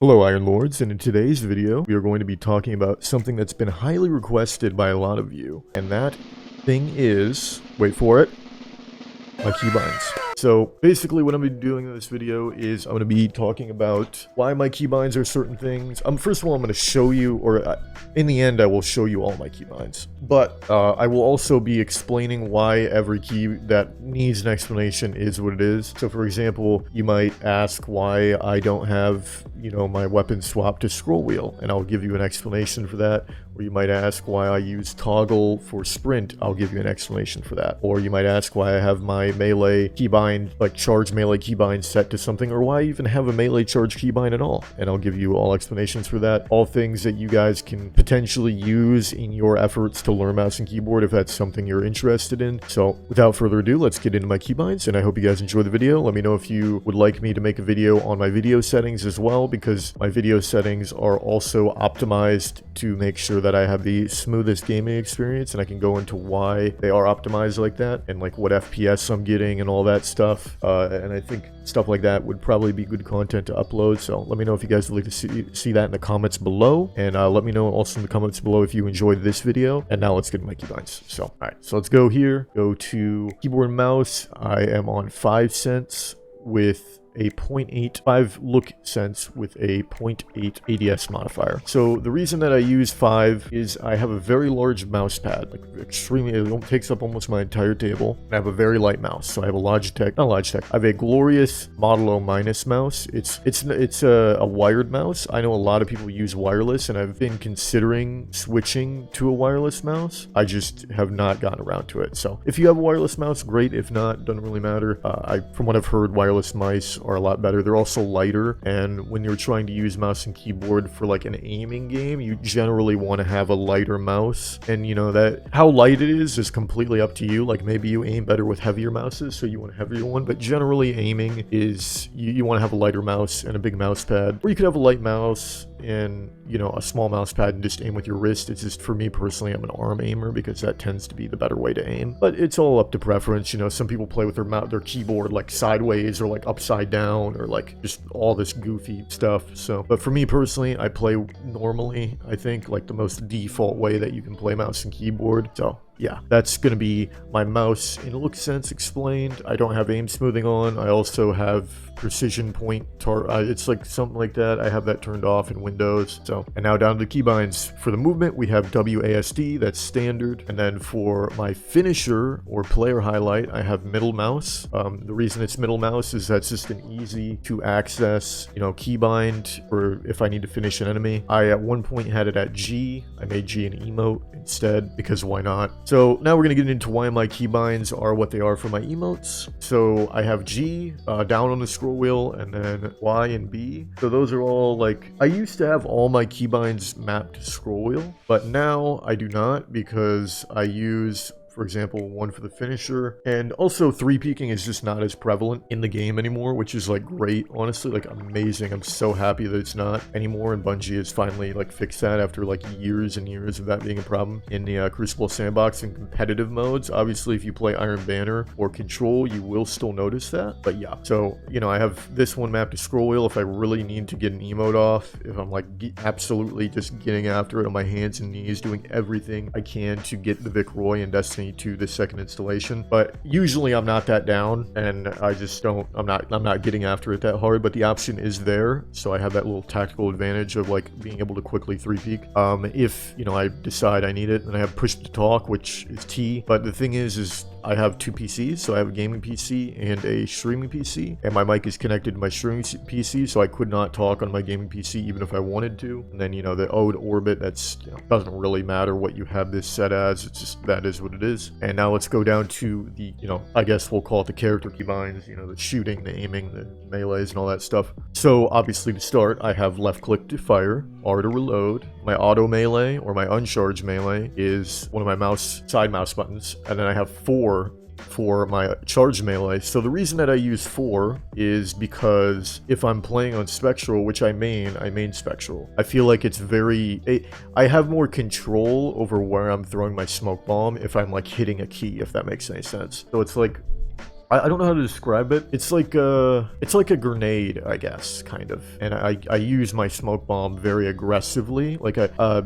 Hello Iron Lords, and in today's video we are going to be talking about something that's been highly requested by a lot of you, and that thing is, wait for it, my keybinds. So basically what I'm going to be doing in this video is I'm going to be talking about why my keybinds are certain things. First of all, I'm going to show you, or in the end I will show you all my keybinds. But I will also be explaining why every key that needs an explanation is what it is. So for example, you might ask why I don't have, my weapon swap to scroll wheel, and I'll give you an explanation for that. Or you might ask why I use toggle for sprint, I'll give you an explanation for that. Or you might ask why I have my melee keybind, like charge melee keybind set to something, or why I even have a melee charge keybind at all. And I'll give you all explanations for that. All things that you guys can potentially use in your efforts to learn mouse and keyboard if that's something you're interested in. So without further ado, let's get into my keybinds, and I hope you guys enjoy the video. Let me know if you would like me to make a video on my video settings as well, because my video settings are also optimized to make sure that I have the smoothest gaming experience, and I can go into why they are optimized like that, and like what FPS I'm getting and all that stuff. And I think stuff like that would probably be good content to upload. So let me know if you guys would like to see that in the comments below, and let me know also in the comments below if you enjoyed this video. And now let's get to my keybinds. So all right, so let's go here, go to keyboard and mouse. I am on 5 cents with a 0.85 look sense with a 0.8 ADS modifier. So the reason that I use 5 is I have a very large mouse pad, like extremely, it takes up almost my entire table, and I have a very light mouse. So I have a I have a glorious Model O minus mouse. It's a wired mouse. I know a lot of people use wireless, and I've been considering switching to a wireless mouse. I just have not gotten around to it. So if you have a wireless mouse, great. If not, doesn't really matter. From what I've heard, wireless mice are a lot better. They're also lighter, and when you're trying to use mouse and keyboard for like an aiming game, you generally want to have a lighter mouse. And that how light it is completely up to you. Like maybe you aim better with heavier mouses, so you want a heavier one, but generally aiming is you want to have a lighter mouse and a big mouse pad, or you could have a light mouse and a small mouse pad and just aim with your wrist. It's just, for me personally, I'm an arm aimer because that tends to be the better way to aim, but it's all up to preference. Some people play with their keyboard like sideways or like upside down, or like just all this goofy stuff. So but for me personally, I play normally, I think, like the most default way that you can play mouse and keyboard. So yeah, that's going to be my mouse in a look sense explained. I don't have aim smoothing on. I also have precision point it's like something like that. I have that turned off in Windows. So, and now down to the keybinds. For the movement, we have WASD, that's standard. And then for my finisher or player highlight, I have middle mouse. The reason it's middle mouse is that's just an easy to access, keybind for if I need to finish an enemy. I at one point had it at G. I made G an emote instead, because why not? So now we're going to get into why my keybinds are what they are for my emotes. So I have G down on the scroll wheel, and then Y and B. So those are all like, I used to have all my keybinds mapped to scroll wheel, but now I do not, because I use, for example, one for the finisher, and also 3-peaking is just not as prevalent in the game anymore, which is like great, honestly, like amazing. I'm so happy that it's not anymore, and Bungie has finally like fixed that after like years and years of that being a problem in the Crucible sandbox and competitive modes. Obviously, if you play Iron Banner or Control, you will still notice that, but yeah. So I have this one mapped to scroll wheel if I really need to get an emote off, if I'm like absolutely just getting after it on my hands and knees, doing everything I can to get the Vic Roy and Destiny to the second installation. But usually I'm not that down, and I just don't, I'm not getting after it that hard, but the option is there, so I have that little tactical advantage of like being able to quickly 3-peak if I decide I need it. And I have push to talk, which is T, but the thing is I have 2 PCs, so I have a gaming PC and a streaming PC, and my mic is connected to my streaming PC, so I could not talk on my gaming PC even if I wanted to. And then the Ode Orbit, that's doesn't really matter what you have this set as, it's just that is what it is. And now let's go down to the I guess we'll call it the character keybinds, the shooting, the aiming, the melees, and all that stuff. So obviously to start, I have left click to fire, R to reload. My auto melee or my uncharged melee is one of my side mouse buttons, and then I have 4 for my charge melee. So the reason that I use 4 is because if I'm playing on Spectral, which I main Spectral, I feel like it's I have more control over where I'm throwing my smoke bomb if I'm like hitting a key, if that makes any sense. So it's like I don't know how to describe it. It's like a grenade, I guess, kind of. And I use my smoke bomb very aggressively, like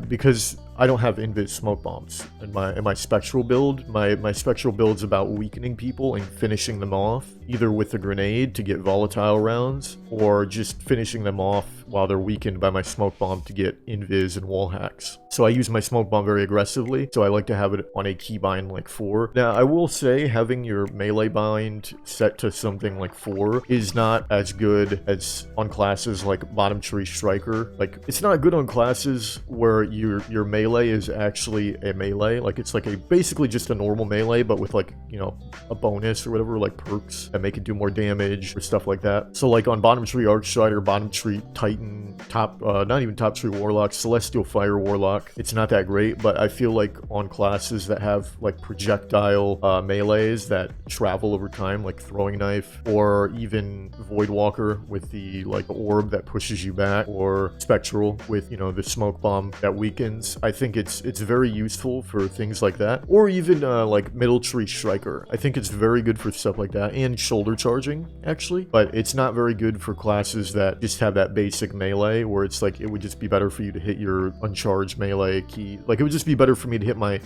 because I don't have invis smoke bombs in my spectral build. My spectral build's about weakening people and finishing them off, either with a grenade to get volatile rounds, or just finishing them off while they're weakened by my smoke bomb to get invis and wall hacks. So I use my smoke bomb very aggressively, so I like to have it on a keybind like 4. Now, I will say having your melee bind set to something like 4 is not as good as on classes like Bottom Tree Striker. Like, it's not good on classes where your melee is actually a melee. Like, it's like basically just a normal melee, but with like, you know, a bonus or whatever, like perks that make it do more damage or stuff like that. So like on Bottom Tree Arcstrider, Bottom Tree Titan, not even Top Tree Warlock, Celestial Fire Warlock, it's not that great, but I feel like on classes that have like projectile melees that travel over time, like Throwing Knife, or even Voidwalker with the like orb that pushes you back, or Spectral with, you know, the smoke bomb that weakens, I think it's very useful for things like that. Or even like Middle Tree Striker, I think it's very good for stuff like that, and shoulder charging actually, but it's not very good for classes that just have that basic melee, where it's like it would just be better for you to hit your uncharged melee key. Like, it would just be better for me to hit my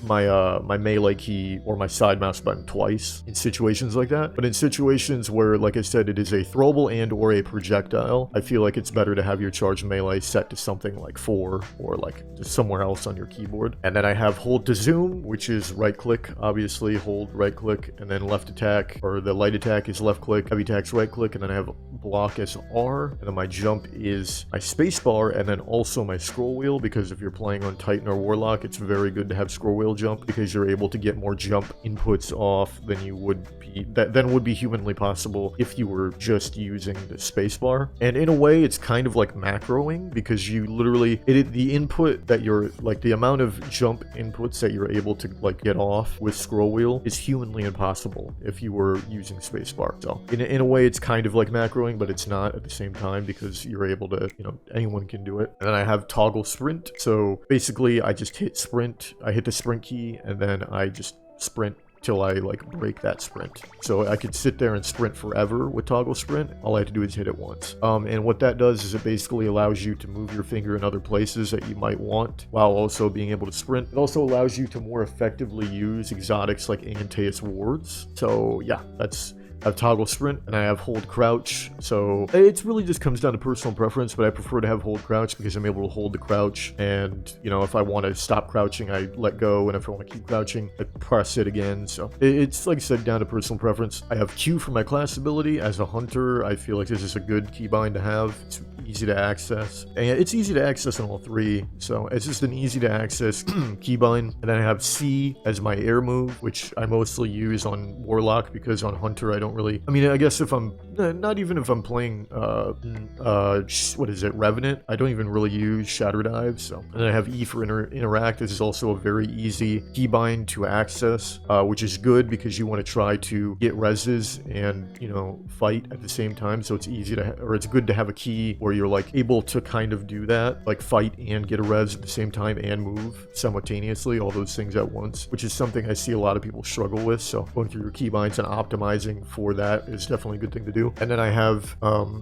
melee key or my side mouse button twice in situations like that. But in situations where, like I said, it is a throwable and or a projectile, I feel like it's better to have your charged melee set to something like 4, or like just somewhere else on your keyboard. And then I have hold to zoom, which is right click, obviously, hold right click, and then left attack, or the light attack is left click, heavy attack's right click, and then I have block as R, and then my jump is my space bar, and then also my scroll wheel, because if you're playing on Titan or Warlock, it's very good to have scroll wheel jump, because you're able to get more jump inputs off than you would be, than would be humanly possible if you were just using the space bar. And in a way, it's kind of like macroing, because you literally, the input that you're, like the amount of jump inputs that you're able to like get off with scroll wheel is humanly impossible if you were using space bar. So in a way, it's kind of like macroing, but it's not at the same time, because you're able to, you know, anyone can do it. And then I have toggle sprint. So basically I just hit sprint, I hit the sprint key, and then I just sprint till I like break that sprint. So I could sit there and sprint forever with toggle sprint. All I have to do is hit it once. And what that does is it basically allows you to move your finger in other places that you might want while also being able to sprint. It also allows you to more effectively use exotics like Antaeus wards. So yeah, I have toggle sprint, and I have hold crouch. So it really just comes down to personal preference, but I prefer to have hold crouch because I'm able to hold the crouch, and you know, if I want to stop crouching, I let go, and if I want to keep crouching, I press it again. So it's, like I said, down to personal preference. I have Q for my class ability. As a hunter, I feel like this is a good keybind to have. It's easy to access, and it's easy to access on all 3, so it's just an easy to access keybind. And then I have C as my air move, which I mostly use on Warlock, because on Hunter I don't really, I mean, I guess if I'm not even if I'm playing what is it, Revenant, I don't even really use Shatter Dive. So, and then I have E for interact. This is also a very easy keybind to access, which is good because you want to try to get reses and, you know, fight at the same time. So it's easy to, or it's good to have a key where you're like able to kind of do that, like fight and get a res at the same time and move simultaneously, all those things at once, which is something I see a lot of people struggle with. So going through your keybinds and optimizing for that is definitely a good thing to do. And then I have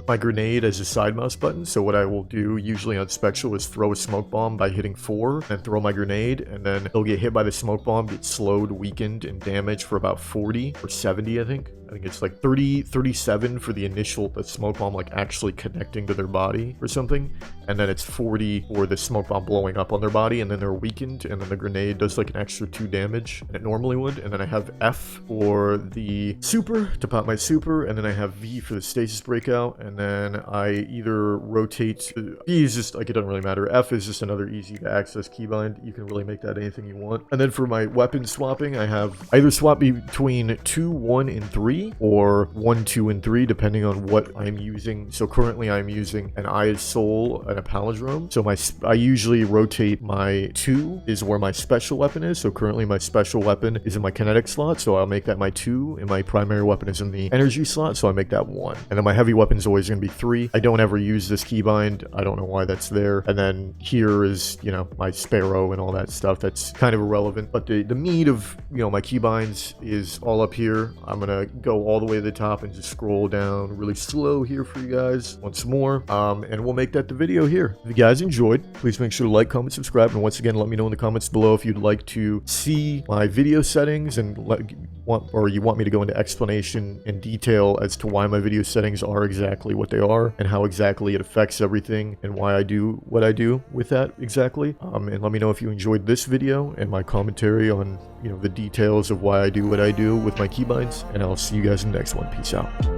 my grenade as a side mouse button. So what I will do usually on Spectral is throw a smoke bomb by hitting 4 and throw my grenade, and then it'll get hit by the smoke bomb, get slowed, weakened, and damaged for about 40 or 70, I think it's like 37 for the initial, the smoke bomb like actually connecting to their body or something, and then it's 40 for the smoke bomb blowing up on their body, and then they're weakened, and then the grenade does like an extra 2 damage than it normally would. And then I have F for the super to pop my super, and then I have V for the stasis breakout, and then I either rotate. V is just like, it doesn't really matter. F is just another easy to access keybind. You can really make that anything you want. And then for my weapon swapping, I either swap between 2, 1, and 3, or 1, 2, and 3, depending on what I'm using. So currently I'm using an Eye of Soul and a Palindrome. So I usually rotate my 2 is where my special weapon is. So currently my special weapon is in my kinetic slot, so I'll make that my 2, and my primary weapon is in the energy slot, so I make that 1. And then my heavy weapon is always going to be 3. I don't ever use this keybind. I don't don't know why that's there. And then here is, you know, my sparrow and all that stuff. That's kind of irrelevant. But the meat of, you know, my keybinds is all up here. I'm gonna go all the way to the top and just scroll down really slow here for you guys once more. And we'll make that the video here. If you guys enjoyed, please make sure to like, comment, subscribe, and once again, let me know in the comments below if you'd like to see my video settings and you want me to go into explanation and detail as to why my video settings are exactly what they are and how exactly it affects everything and why I do what I do with that exactly. And let me know if you enjoyed this video and my commentary on, you know, the details of why I do what I do with my keybinds, and I'll see you guys in the next one. Peace out.